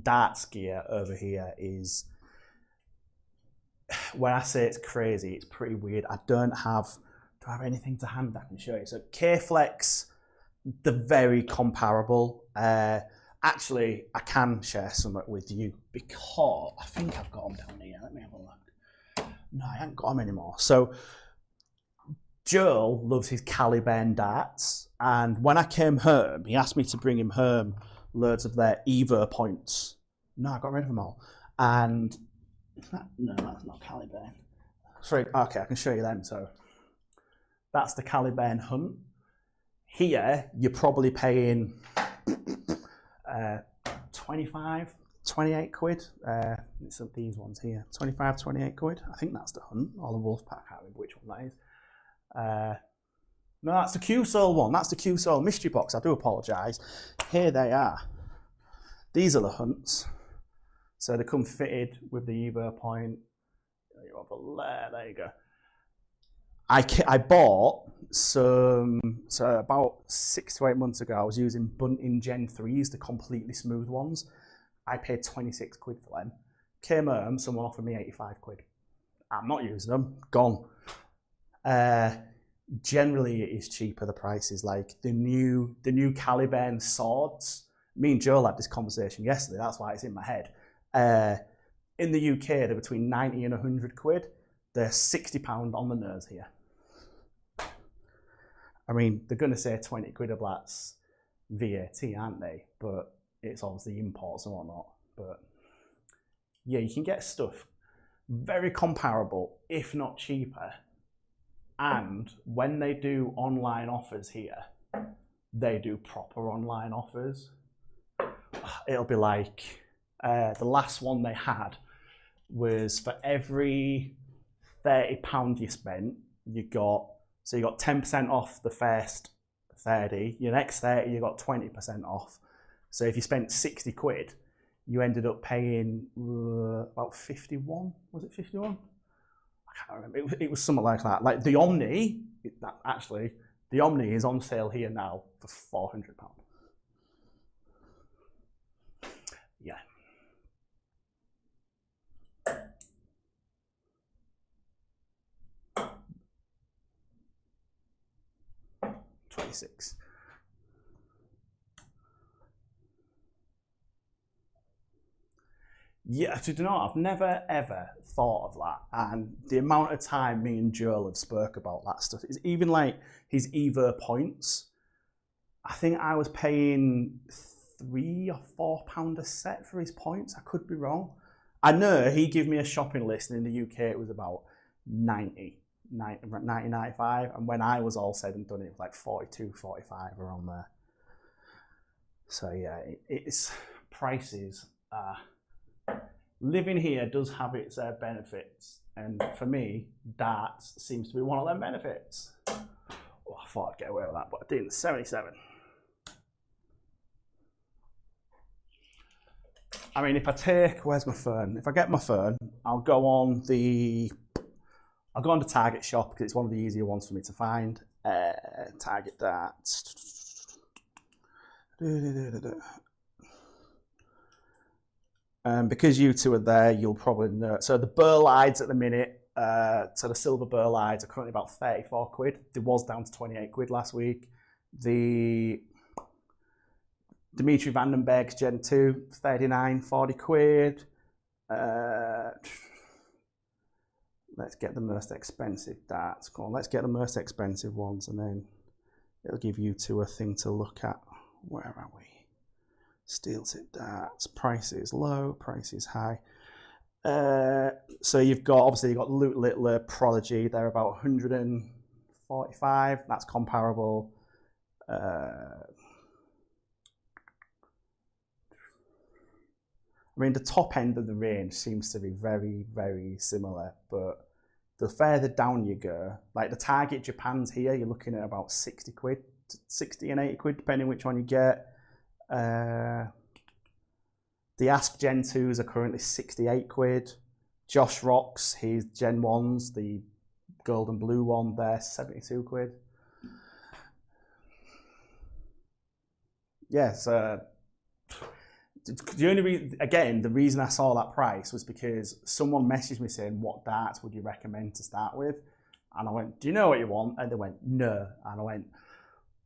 Darts gear over here is, when I say it's crazy, it's pretty weird. Do I have anything to hand I can show you? So K-Flex, they're very comparable. Actually, I can share some with you because I think I've got them down here. Let me have a look. No, I haven't got them anymore. So Joel loves his Caliban darts, and when I came home, he asked me to bring him home loads of their Evo points. No, I got rid of them all. And no, that's not Caliban. Sorry, okay, I can show you them. So that's the Caliban Hunt. Here, you're probably paying 25, 28 quid. It's these ones here, 25, 28 quid. I think that's the Hunt or the Wolfpack. I can't remember which one that is. No, that's the Q-Soul one. That's the Q-Soul mystery box. I do apologise. Here they are. These are the Hunts. So they come fitted with the Evo point. There you go. I bought some, so about 6 to 8 months ago, I was using Bunting Gen 3s, the completely smooth ones. I paid 26 quid for them. Came home, someone offered me 85 quid. I'm not using them, gone. Generally, it is cheaper, the prices. Like the new Caliban swords. Me and Joel had this conversation yesterday, that's why it's in my head. In the UK, they're between 90 and 100 quid. They're £60 on the nose here. I mean, they're going to say 20 quid a blat's VAT, aren't they? But it's obviously imports and whatnot. But yeah, you can get stuff very comparable, if not cheaper. And when they do online offers here, they do proper online offers. It'll be like the last one they had was for every £30 you spent, you got 10% off the first 30. Your next 30, you got 20% off. So if you spent 60 quid, you ended up paying about 51. Was it 51? I can't remember. It was something like that. Like the Omni, the Omni is on sale here now for £400. Yeah. £26. Yeah, do you know, I've never ever thought of that, and the amount of time me and Joel have spoke about that stuff is even like his Evo points. I think I was paying £3 or £4 a set for his points. I could be wrong. I know he gave me a shopping list, and in the UK it was about 90, 95, and when I was all said and done, it was like 42, 45 around there. So yeah, it's prices. Living here does have its benefits, and for me, darts seems to be one of them benefits. Oh, I thought I'd get away with that, but I didn't. 77. I mean, if I take, where's my phone? If I get my phone, I'll go on the Target shop because it's one of the easier ones for me to find. Target darts. Because you two are there, you'll probably know. So the Burlides at the minute, so the silver Burlides are currently about 34 quid. It was down to 28 quid last week. The Dimitri Vandenberg's Gen 2, 39, 40 quid. Let's get the most expensive darts. Come on, let's get the most expensive ones, and then it'll give you two a thing to look at. Where are we? Steel tip darts. Price is low, price is high. So you've got Luke Littler, Prodigy. They're about 145. That's comparable. I mean, the top end of the range seems to be very, very similar, but the further down you go, like the Target Japan's here, you're looking at about 60 quid, 60 and 80 quid, depending which one you get. The Asp Gen 2s are currently 68 quid. Josh Rocks, his Gen 1s, the gold and blue one, they're 72 quid. Yes, the reason I saw that price was because someone messaged me saying, what darts would you recommend to start with? And I went, do you know what you want? And they went, no. And I went,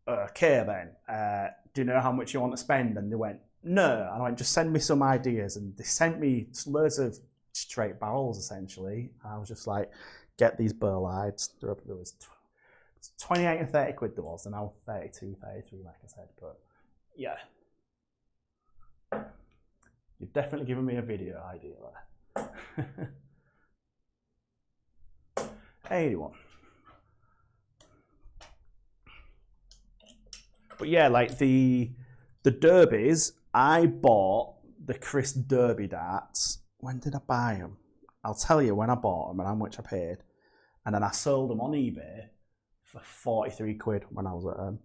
okay then. Do you know how much you want to spend? And they went, no. And I went, just send me some ideas. And they sent me loads of straight barrels, essentially. And I was just like, get these Burlides. There was 28 and 30 quid there was, and now 32, 33, like I said. But yeah. You've definitely given me a video idea there. 81. But yeah, like the derbies, I bought the Chris Derby darts. When did I buy them? I'll tell you when I bought them and how much I paid. And then I sold them on eBay for 43 quid when I was at home.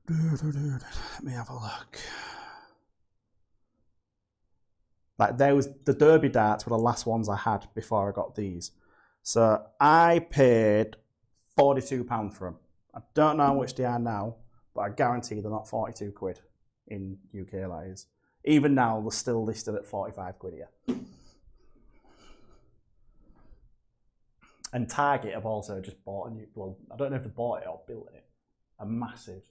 Let me have a look. Like the Derby darts were the last ones I had before I got these. So I paid £42 for them. I don't know how much they are now, but I guarantee they're not 42 quid in UK lies. Even now, they're still listed at 45 quid here. And Target have also just bought a new, well, I don't know if they bought it or built it, a massive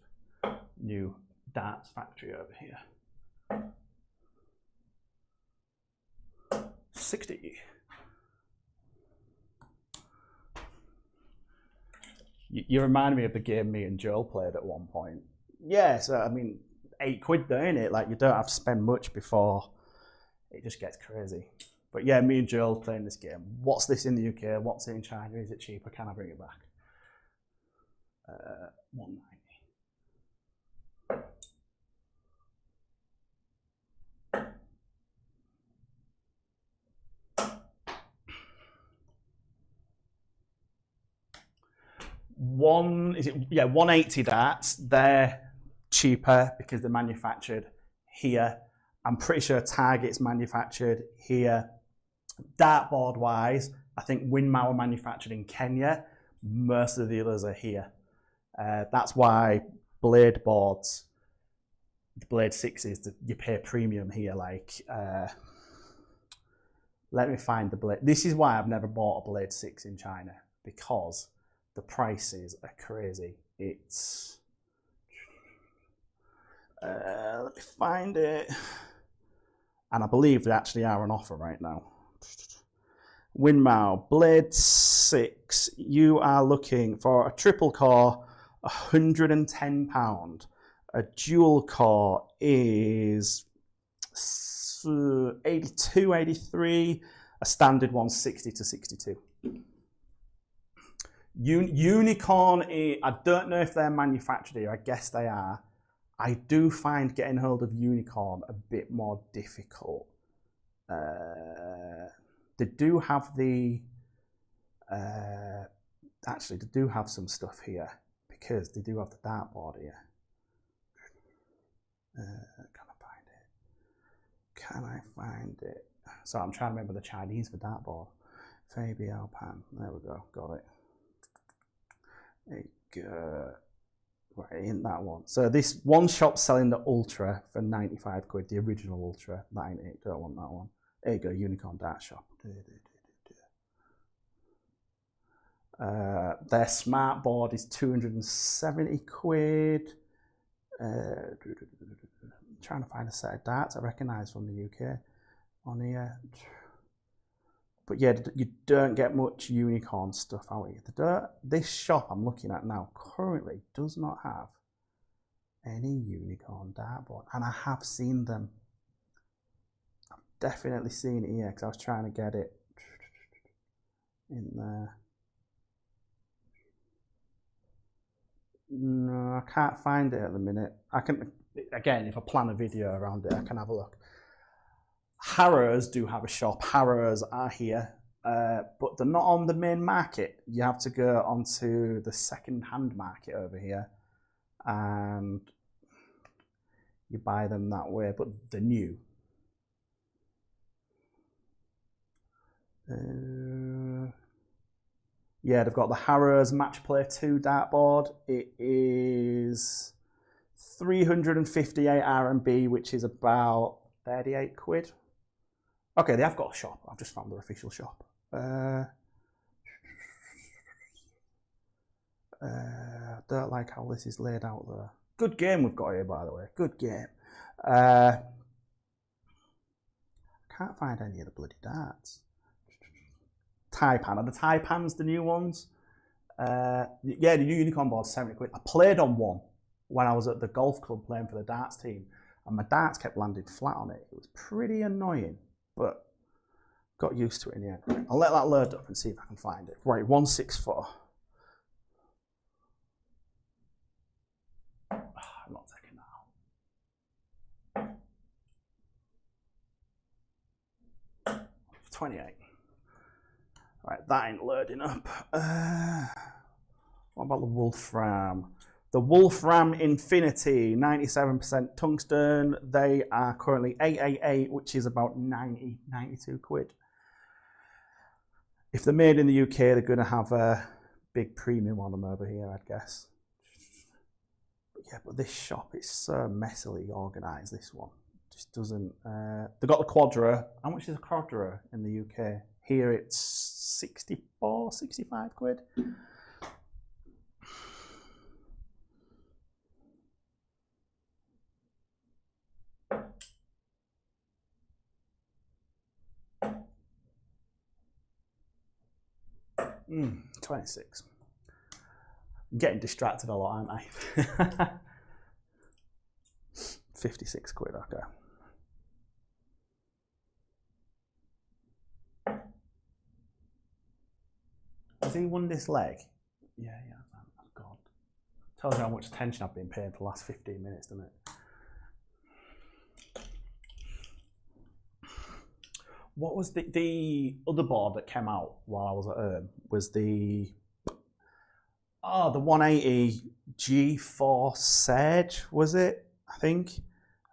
new darts factory over here. 60. You remind me of the game me and Joel played at one point. Yeah, so I mean, £8 though, ain't it? Like, you don't have to spend much before it just gets crazy. But yeah, me and Joel playing this game. What's this in the UK? What's it in China? Is it cheaper? Can I bring it back? 190. Yeah, 180 darts. They're cheaper because they're manufactured here. I'm pretty sure Target's manufactured here. Dartboard wise, I think Winmau are manufactured in Kenya. Most of the others are here. That's why blade boards, the Blade 6s, you pay premium here. Like, let me find the blade. This is why I've never bought a Blade 6 in China, because the prices are crazy. It's let me find it, and I believe they actually are on offer right now. Winmau Blade 6, you are looking for a triple core, £110. A dual core is 82, 83. A standard one, 60 to 62. Unicorn, I don't know if they're manufactured here. I guess they are. I do find getting hold of Unicorn a bit more difficult. They do have the... actually, they do have some stuff here, because they do have the dartboard here. Can I find it? So I'm trying to remember the Chinese for dartboard. Fabi Alpan. There we go. Got it. Right, in that one. So this one shop selling the Ultra for £95, the original Ultra. That ain't it. Don't want that one. There you go. Unicorn Dart Shop. Their smart board is £270. Trying to find a set of darts I recognise from the UK on here. But yeah, you don't get much Unicorn stuff out here. This shop I'm looking at now currently does not have any Unicorn dartboard, and I have seen them. I've definitely seen it here, because I was trying to get it in there. No, I can't find it at the minute. I can, again, if I plan a video around it, I can have a look. Harrows do have a shop. Harrows are here, but they're not on the main market. You have to go onto the second-hand market over here, and you buy them that way, but they're new. Yeah, they've got the Harrows Match Play 2 dartboard. It is 358 RMB, which is about £38. Okay, they have got a shop. I've just found their official shop. Don't like how this is laid out there. Good game we've got here, by the way. Good game. Can't find any of the bloody darts. Taipan. Are the Taipans the new ones? Yeah, the new Unicorn board's £70. I played on one when I was at the golf club playing for the darts team, and my darts kept landing flat on it. It was pretty annoying, but got used to it in the end. I'll let that load up and see if I can find it. Right, 164. I'm not taking that out. 28. Right, that ain't loading up. What about the Wolfram? The Wolfram Infinity, 97% tungsten. They are currently 888, which is about 92 quid. If they're made in the UK, they're going to have a big premium on them over here, I'd guess. But yeah, but this shop is so messily organised, this one. Just doesn't... they've got the Quadra. How much is a Quadra in the UK? Here it's 64, 65 quid. 26. I'm getting distracted a lot, aren't I? 56 quid, okay. Has he won this leg? Yeah, oh God. Tells you how much attention I've been paying for the last 15 minutes, doesn't it? What was the other board that came out while I was at home? Was the 180 G4 Sage, was it? I think.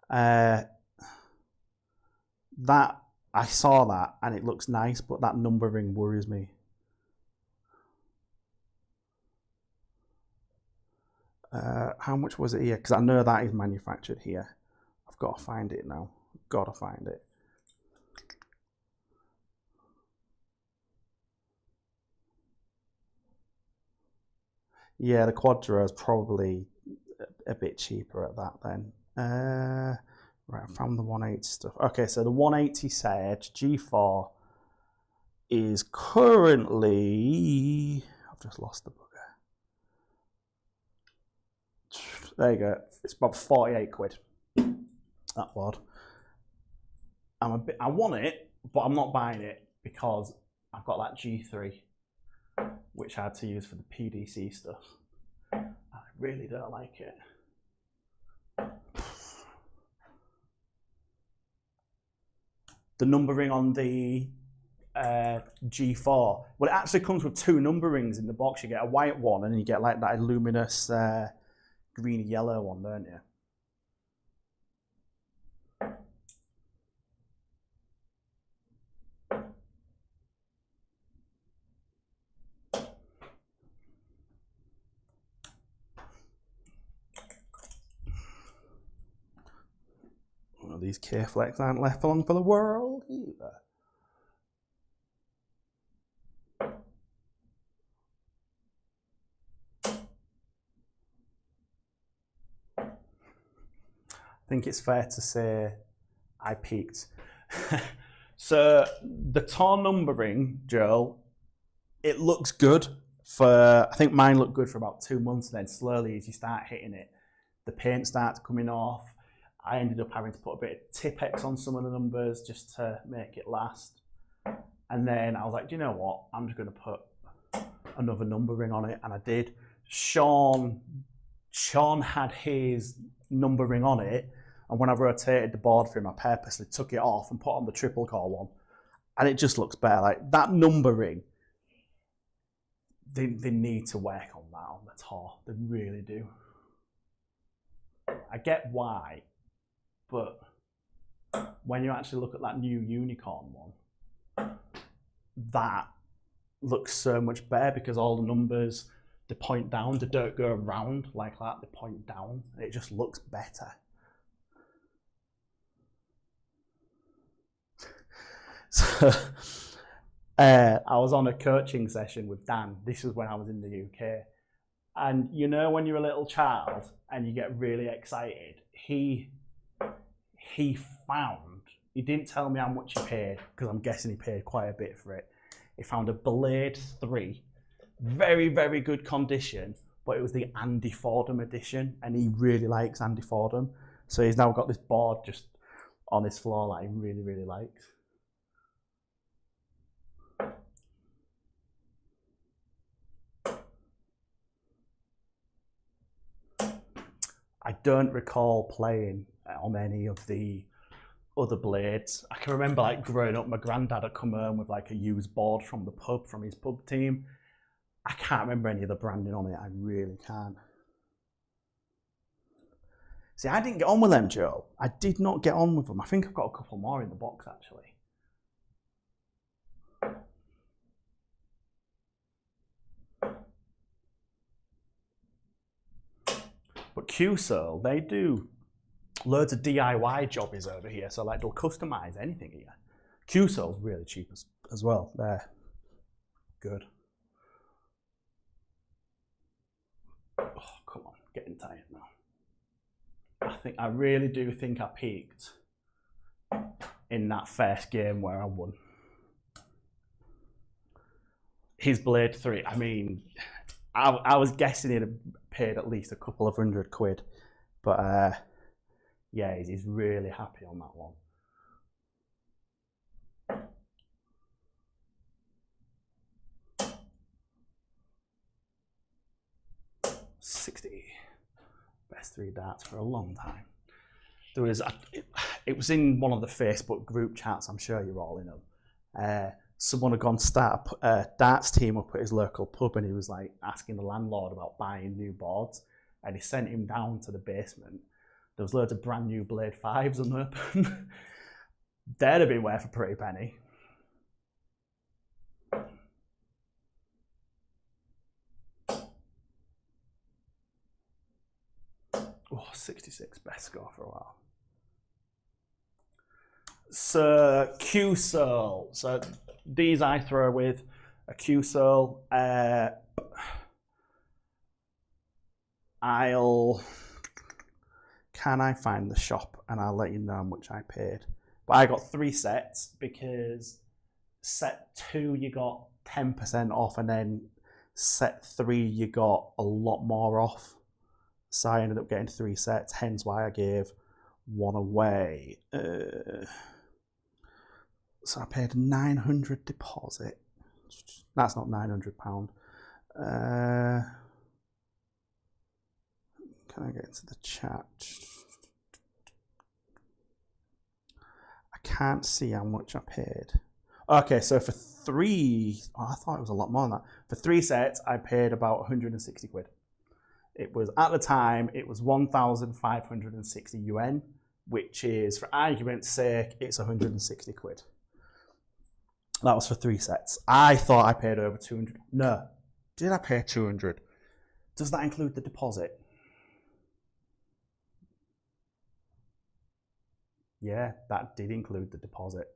That I saw that and it looks nice, but that numbering worries me. How much was it here? Because I know that is manufactured here. I've got to find it now. Got to find it. Yeah, the Quadra is probably a bit cheaper at that then. Right, I found the 180 stuff. Okay, so the 180 Sage G4 is currently... I've just lost the bugger. There you go. It's about 48 quid. That board. I want it, but I'm not buying it because I've got that G3, which I had to use for the PDC stuff. I really don't like it. The numbering on the G4, well, it actually comes with two numberings in the box. You get a white one and you get like that luminous greeny yellow one, don't you? Well, these K-Flex aren't left long for the world either. I think it's fair to say I peaked. So the tar numbering, Joel, it looks good for, I think mine looked good for about 2 months, and then slowly as you start hitting it, the paint starts coming off. I ended up having to put a bit of Tipex on some of the numbers just to make it last. And then I was like, do you know what? I'm just going to put another numbering on it, and I did. Sean had his numbering on it, and when I rotated the board for him, I purposely took it off and put on the triple core one, and it just looks better. Like that numbering, they need to work on that on the tar. They really do. I get why, but when you actually look at that new unicorn one, that looks so much better because all the numbers, they point down, they don't go around like that, they point down. It just looks better. So I was on a coaching session with Dan. This was when I was in the UK. And you know when you're a little child and you get really excited, he didn't tell me how much he paid, because I'm guessing he paid quite a bit for it. He found a Blade 3, very, very good condition, but it was the Andy Fordham edition, and he really likes Andy Fordham. So he's now got this board just on his floor that he really, really likes. I don't recall playing on any of the other blades. I can remember like growing up, my granddad had come home with like a used board from the pub, from his pub team. I can't remember any of the branding on it, I really can't. See, I didn't get on with them, Joe. I did not get on with them. I think I've got a couple more in the box actually. But QSO, they do loads of DIY jobbies over here, so like they'll customize anything here. QSO's really cheap as well. They're good. Oh, come on, getting tired now. I really do think I peaked in that first game where I won. his blade 3, I mean, I was guessing he'd have paid at least a couple of £100, but yeah, he's really happy on that one. 60. Best 3 darts for a long time. There was it was in one of the Facebook group chats, I'm sure you're all in them. Someone had gone start a darts team up at his local pub, and he was like asking the landlord about buying new boards, and he sent him down to the basement. There was loads of brand new blade 5s unopened. They'd have been worth a pretty penny. Oh, 66, best score for a while. So Q-Soul. So these I throw with a Q-Soul. Can I find the shop and I'll let you know how much I paid. But I got 3 sets because set 2 you got 10% off, and then set 3 you got a lot more off. So I ended up getting 3 sets, hence why I gave 1 away. So I paid 900 deposit. That's not £900. Can I get into the chat? I can't see how much I paid. Okay, so for 3, I thought it was a lot more than that. For 3 sets, I paid about 160 quid. It was, at the time, it was 1,560 yuan, which is, for argument's sake, it's 160 quid. That was for 3 sets. I thought I paid over 200. No. Did I pay 200? Does that include the deposit? Yeah, that did include the deposit.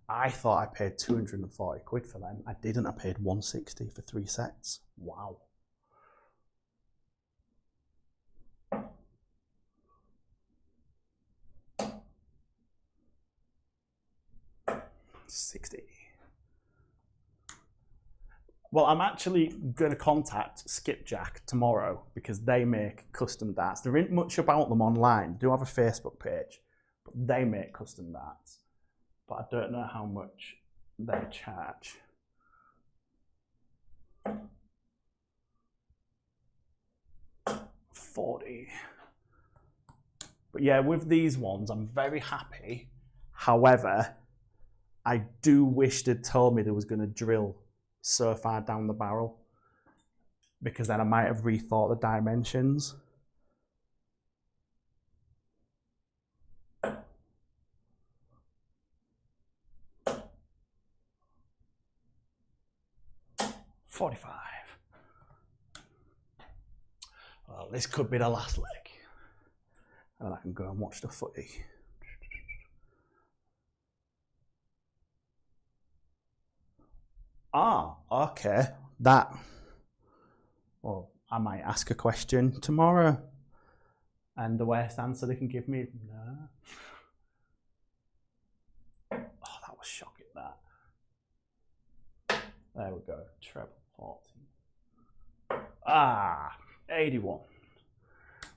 I thought I paid 240 quid for them. I didn't. I paid 160 for 3 sets. Wow. $60. Well, I'm actually going to contact Skipjack tomorrow because they make custom darts. There isn't much about them online. They do have a Facebook page, but they make custom darts. But I don't know how much they charge. $40. But yeah, with these ones, I'm very happy. However, I do wish they'd told me they was going to drill so far down the barrel, because then I might have rethought the dimensions. $45. Well, this could be the last leg. And I can go and watch the footy. Ah, okay. That. Well, I might ask a question tomorrow. And the worst answer they can give me is no. Oh, that was shocking, that. There we go. Treble 14. Ah, 81.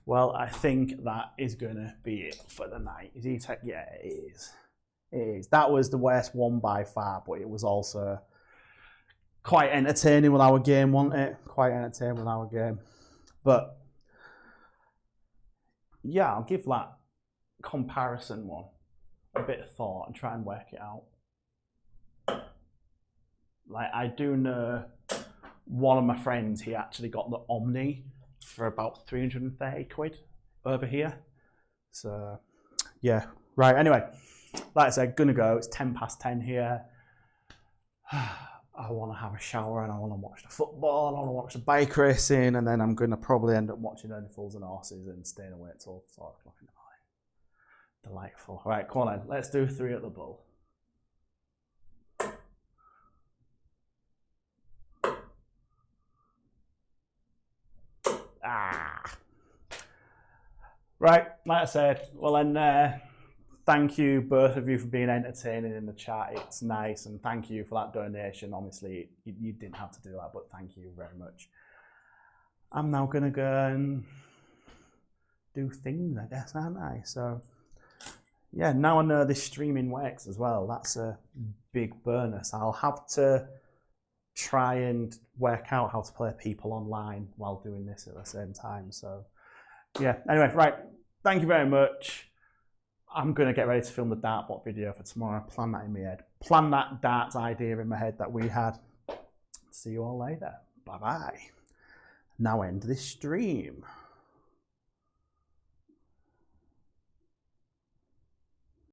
Well, I think that is going to be it for the night. Is he? Yeah, it is. It is. That was the worst one by far, but it was also quite entertaining with our game, wasn't it? Quite entertaining with our game. But yeah, I'll give that comparison one a bit of thought and try and work it out. Like, I do know one of my friends, he actually got the Omni for about 330 quid over here. So yeah, right, anyway, like I said, gonna go. It's 10:10 here. I want to have a shower and I want to watch the football and I want to watch the bike racing, and then I'm going to probably end up watching Only Fools and Horses and staying awake till 4 o'clock in the morning. Delightful. Right, come on then. Let's do 3 at the Bull. Right, like I said, well then, thank you, both of you, for being entertaining in the chat. It's nice, and thank you for that donation. Honestly, you didn't have to do that, but thank you very much. I'm now going to go and do things, I guess, aren't I? So, yeah, now I know this streaming works as well. That's a big bonus. I'll have to try and work out how to play people online while doing this at the same time. So, yeah, anyway, right. Thank you very much. I'm going to get ready to film the dartbot video for tomorrow. Plan that in my head. Plan that darts idea in my head that we had. See you all later. Bye-bye. Now end this stream.